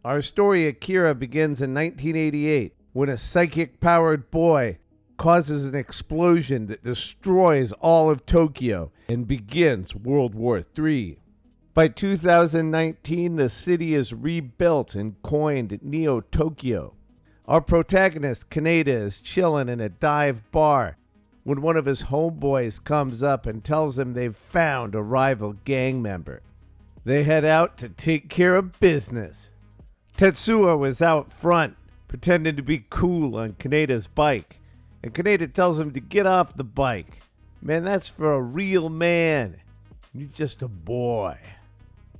Our story, Akira, begins in 1988 when a psychic-powered boy causes an explosion that destroys all of Tokyo and begins World War III. By 2019, the city is rebuilt and coined Neo-Tokyo. Our protagonist, Kaneda, is chilling in a dive bar when one of his homeboys comes up and tells him they've found a rival gang member. They head out to take care of business. Tetsuo is out front, pretending to be cool on Kaneda's bike, and Kaneda tells him to get off the bike. Man, that's for a real man. You're just a boy.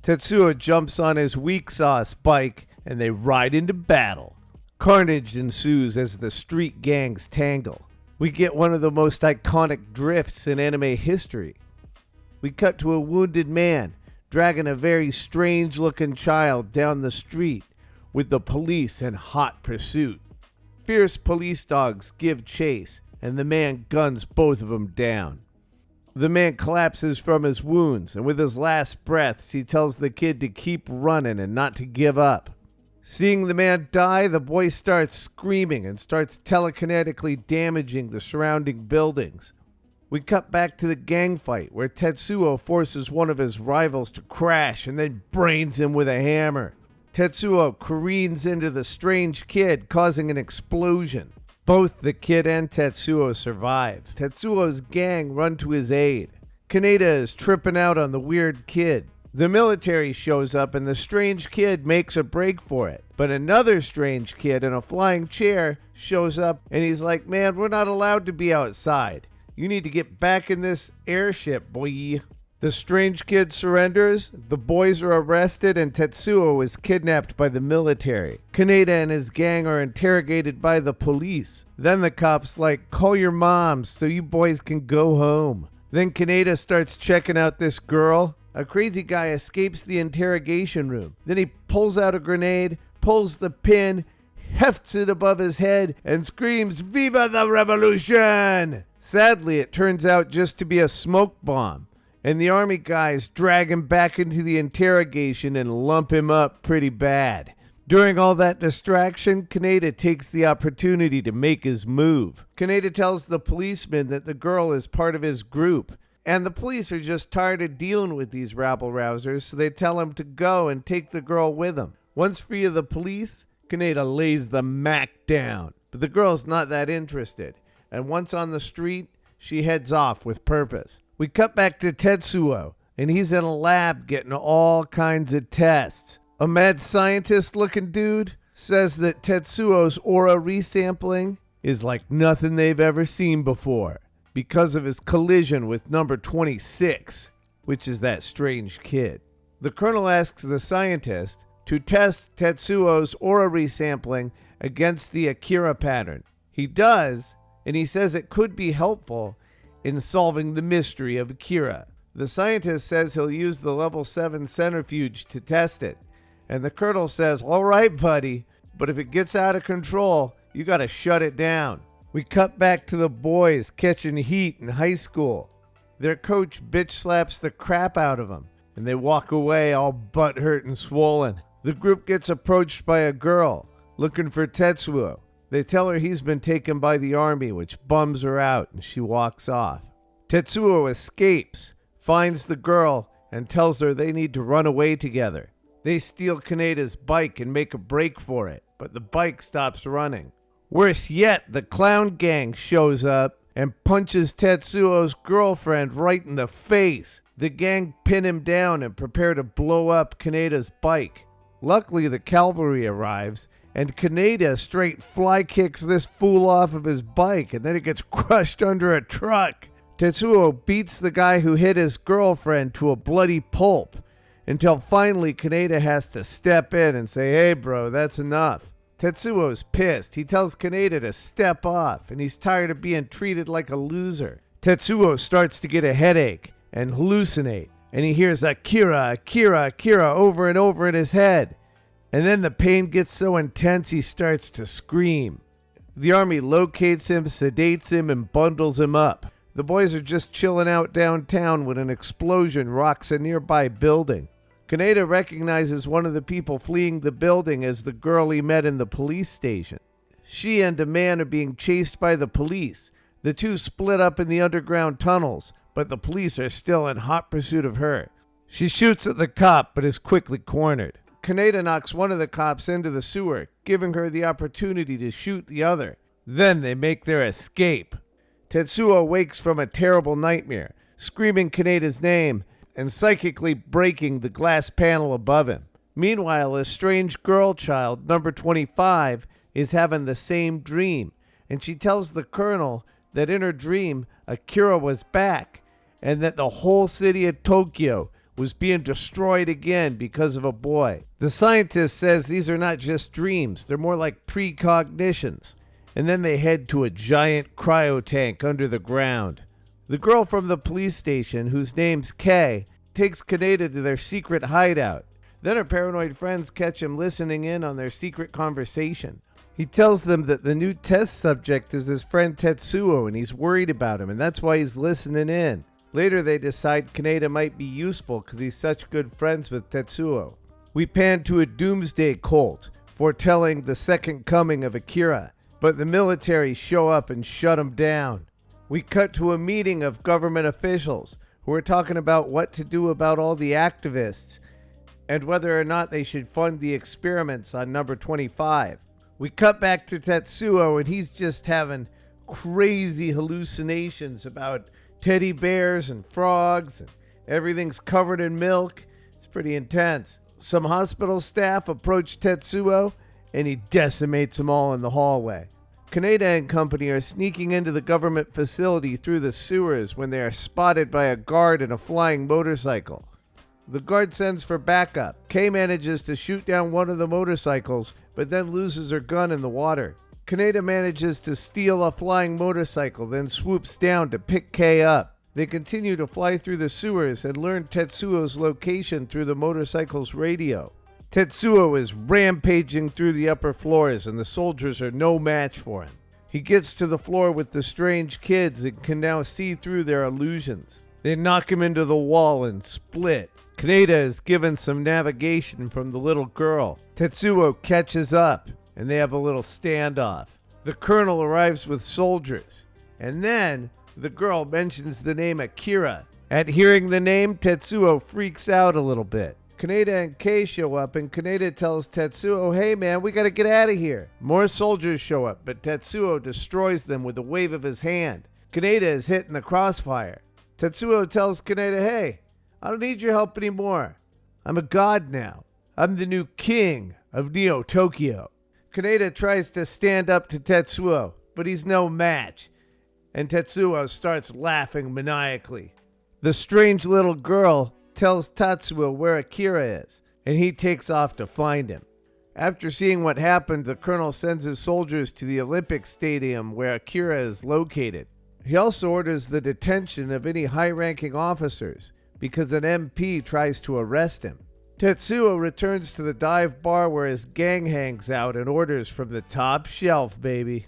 Tetsuo jumps on his weak sauce bike, and they ride into battle. Carnage ensues as the street gangs tangle. We get one of the most iconic drifts in anime history. We cut to a wounded man dragging a very strange-looking child down the street with the police in hot pursuit. Fierce police dogs give chase, and the man guns both of them down. The man collapses from his wounds, and with his last breaths, he tells the kid to keep running and not to give up. Seeing the man die, the boy starts screaming and starts telekinetically damaging the surrounding buildings. We cut back to the gang fight, where Tetsuo forces one of his rivals to crash and then brains him with a hammer. Tetsuo careens into the strange kid, causing an explosion. Both the kid and Tetsuo survive. Tetsuo's gang run to his aid. Kaneda is tripping out on the weird kid. The military shows up and the strange kid makes a break for it. But another strange kid in a flying chair shows up and he's like, "Man, we're not allowed to be outside. You need to get back in this airship, boy." The strange kid surrenders, the boys are arrested, and Tetsuo is kidnapped by the military. Kaneda and his gang are interrogated by the police. Then the cops call your moms so you boys can go home. Then Kaneda starts checking out this girl. A crazy guy escapes the interrogation room. Then he pulls out a grenade, pulls the pin, hefts it above his head, and screams, "Viva the revolution!" Sadly, it turns out just to be a smoke bomb, and the army guys drag him back into the interrogation and lump him up pretty bad. During all that distraction, Kaneda takes the opportunity to make his move. Kaneda tells the policeman that the girl is part of his group, and the police are just tired of dealing with these rabble-rousers, so they tell him to go and take the girl with him. Once free of the police, Kaneda lays the Mac down, but the girl's not that interested, and once on the street, she heads off with purpose. We cut back to Tetsuo, and he's in a lab getting all kinds of tests. A mad scientist-looking dude says that Tetsuo's aura resampling is like nothing they've ever seen before because of his collision with number 26, which is that strange kid. The colonel asks the scientist to test Tetsuo's aura resampling against the Akira pattern. He does, and he says it could be helpful in solving the mystery of Akira. The scientist says he'll use the level 7 centrifuge to test it, and the colonel says, "All right, buddy, but if it gets out of control, you gotta shut it down." We cut back to the boys catching heat in high school. Their coach bitch slaps the crap out of them, and they walk away all butthurt and swollen. The group gets approached by a girl looking for Tetsuo. They tell her he's been taken by the army, which bums her out, and she walks off. Tetsuo escapes, finds the girl, and tells her they need to run away together. They steal Kaneda's bike and make a break for it, but the bike stops running. Worse yet, the clown gang shows up and punches Tetsuo's girlfriend right in the face. The gang pin him down and prepare to blow up Kaneda's bike. Luckily, the cavalry arrives, and Kaneda straight fly kicks this fool off of his bike, and then it gets crushed under a truck. Tetsuo beats the guy who hit his girlfriend to a bloody pulp, until finally Kaneda has to step in and say, "Hey bro, that's enough." Tetsuo's pissed. He tells Kaneda to step off, and he's tired of being treated like a loser. Tetsuo starts to get a headache and hallucinate, and he hears Akira, Akira, Akira over and over in his head. And then the pain gets so intense he starts to scream. The army locates him, sedates him, and bundles him up. The boys are just chilling out downtown when an explosion rocks a nearby building. Kaneda recognizes one of the people fleeing the building as the girl he met in the police station. She and a man are being chased by the police. The two split up in the underground tunnels, but the police are still in hot pursuit of her. She shoots at the cop, but is quickly cornered. Kaneda knocks one of the cops into the sewer, giving her the opportunity to shoot the other. Then they make their escape. Tetsuo wakes from a terrible nightmare, screaming Kaneda's name and psychically breaking the glass panel above him. Meanwhile, a strange girl child, number 25, is having the same dream, and she tells the colonel that in her dream, Akira was back, and that the whole city of Tokyo was being destroyed again because of a boy. The scientist says these are not just dreams, they're more like precognitions, and then they head to a giant cryo tank under the ground. The girl from the police station, whose name's Kei, takes Kaneda to their secret hideout. Then her paranoid friends catch him listening in on their secret conversation. He tells them that the new test subject is his friend Tetsuo and he's worried about him, and that's why he's listening in. Later they decide Kaneda might be useful because he's such good friends with Tetsuo. We pan to a doomsday cult foretelling the second coming of Akira, but the military show up and shut him down. We cut to a meeting of government officials who are talking about what to do about all the activists and whether or not they should fund the experiments on number 25. We cut back to Tetsuo and he's just having crazy hallucinations about teddy bears and frogs and everything's covered in milk. It's pretty intense. Some hospital staff approach Tetsuo and he decimates them all in the hallway. Kaneda and company are sneaking into the government facility through the sewers when they are spotted by a guard in a flying motorcycle. The guard sends for backup. Kei manages to shoot down one of the motorcycles, but then loses her gun in the water. Kaneda manages to steal a flying motorcycle, then swoops down to pick Kei up. They continue to fly through the sewers and learn Tetsuo's location through the motorcycle's radio. Tetsuo is rampaging through the upper floors and the soldiers are no match for him. He gets to the floor with the strange kids and can now see through their illusions. They knock him into the wall and split. Kaneda is given some navigation from the little girl. Tetsuo catches up and they have a little standoff. The colonel arrives with soldiers, and then the girl mentions the name Akira. At hearing the name, Tetsuo freaks out a little bit. Kaneda and Kei show up, and Kaneda tells Tetsuo, "Hey man, we gotta get out of here." More soldiers show up, but Tetsuo destroys them with a wave of his hand. Kaneda is hit in the crossfire. Tetsuo tells Kaneda, "Hey, I don't need your help anymore. I'm a god now. I'm the new king of Neo Tokyo." Kaneda tries to stand up to Tetsuo, but he's no match, and Tetsuo starts laughing maniacally. The strange little girl tells Tetsuo where Akira is, and he takes off to find him. After seeing what happened, the colonel sends his soldiers to the Olympic Stadium where Akira is located. He also orders the detention of any high-ranking officers because an MP tries to arrest him. Tetsuo returns to the dive bar where his gang hangs out and orders from the top shelf, baby.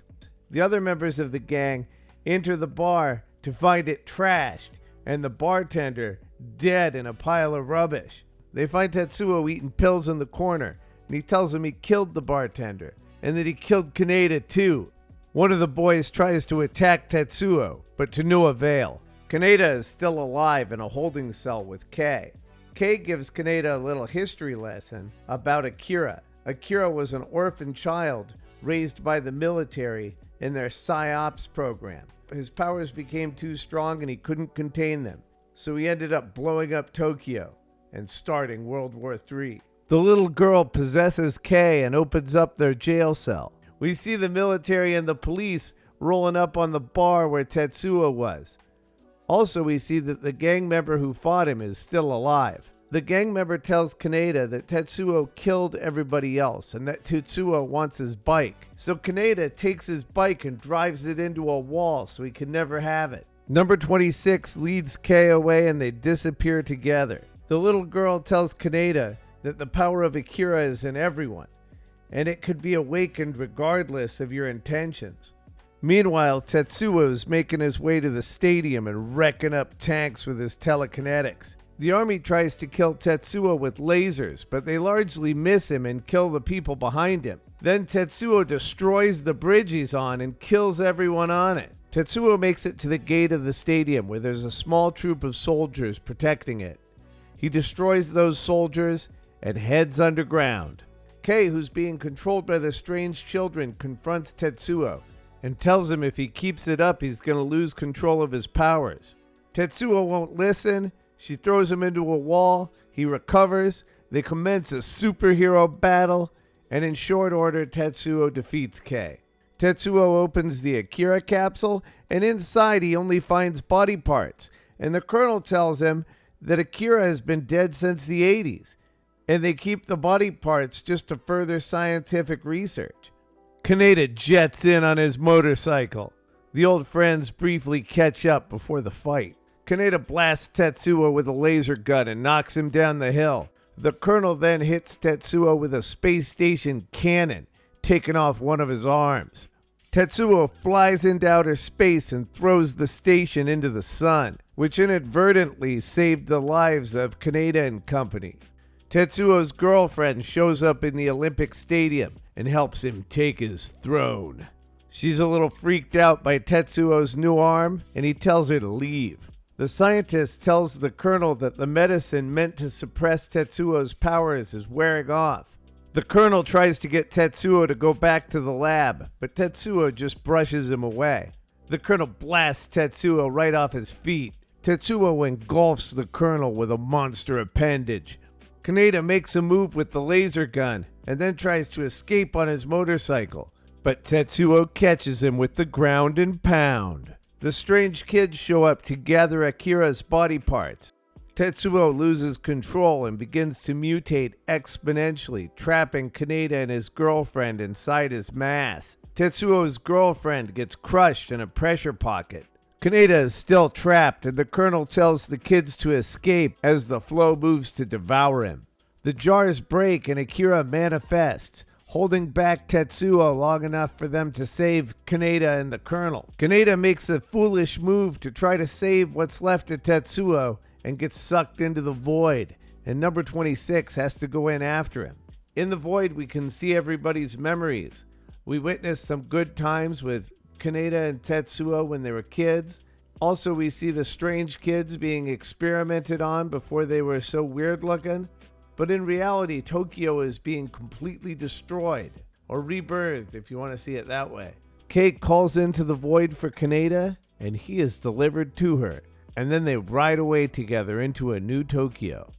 The other members of the gang enter the bar to find it trashed and the bartender dead in a pile of rubbish. They find Tetsuo eating pills in the corner, and he tells them he killed the bartender and that he killed Kaneda too. One of the boys tries to attack Tetsuo, but to no avail. Kaneda is still alive in a holding cell with Kei. Kei gives Kaneda a little history lesson about Akira. Akira was an orphan child raised by the military in their PSYOPs program. His powers became too strong and he couldn't contain them, so he ended up blowing up Tokyo and starting World War III. The little girl possesses Kei and opens up their jail cell. We see the military and the police rolling up on the bar where Tetsuo was. Also, we see that the gang member who fought him is still alive. The gang member tells Kaneda that Tetsuo killed everybody else and that Tetsuo wants his bike. So Kaneda takes his bike and drives it into a wall so he can never have it. Number 26 leads Kei away and they disappear together. The little girl tells Kaneda that the power of Akira is in everyone, and it could be awakened regardless of your intentions. Meanwhile, Tetsuo is making his way to the stadium and wrecking up tanks with his telekinetics. The army tries to kill Tetsuo with lasers, but they largely miss him and kill the people behind him. Then Tetsuo destroys the bridge he's on and kills everyone on it. Tetsuo makes it to the gate of the stadium where there's a small troop of soldiers protecting it. He destroys those soldiers and heads underground. Kei, who's being controlled by the strange children, confronts Tetsuo and tells him if he keeps it up, he's going to lose control of his powers. Tetsuo won't listen. She throws him into a wall. He recovers. They commence a superhero battle, and in short order, Tetsuo defeats Kei. Tetsuo opens the Akira capsule, and inside he only finds body parts, and the colonel tells him that Akira has been dead since the 80s, and they keep the body parts just to further scientific research. Kaneda jets in on his motorcycle. The old friends briefly catch up before the fight. Kaneda blasts Tetsuo with a laser gun and knocks him down the hill. The colonel then hits Tetsuo with a space station cannon, taking off one of his arms. Tetsuo flies into outer space and throws the station into the sun, which inadvertently saved the lives of Kaneda and company. Tetsuo's girlfriend shows up in the Olympic Stadium and helps him take his throne. She's a little freaked out by Tetsuo's new arm, and he tells her to leave. The scientist tells the colonel that the medicine meant to suppress Tetsuo's powers is wearing off. The colonel tries to get Tetsuo to go back to the lab, but Tetsuo just brushes him away. The colonel blasts Tetsuo right off his feet. Tetsuo engulfs the colonel with a monster appendage. Kaneda makes a move with the laser gun and then tries to escape on his motorcycle, but Tetsuo catches him with the ground and pound. The strange kids show up to gather Akira's body parts. Tetsuo loses control and begins to mutate exponentially, trapping Kaneda and his girlfriend inside his mass. Tetsuo's girlfriend gets crushed in a pressure pocket. Kaneda is still trapped, and the colonel tells the kids to escape as the flow moves to devour him. The jars break and Akira manifests, holding back Tetsuo long enough for them to save Kaneda and the colonel. Kaneda makes a foolish move to try to save what's left of Tetsuo and gets sucked into the void, and number 26 has to go in after him. In the void, we can see everybody's memories. We witness some good times with Kaneda and Tetsuo when they were kids. Also, we see the strange kids being experimented on before they were so weird looking. But in reality, Tokyo is being completely destroyed, or rebirthed if you want to see it that way. Kei calls into the void for Kaneda, and he is delivered to her, and then they ride away together into a new Tokyo.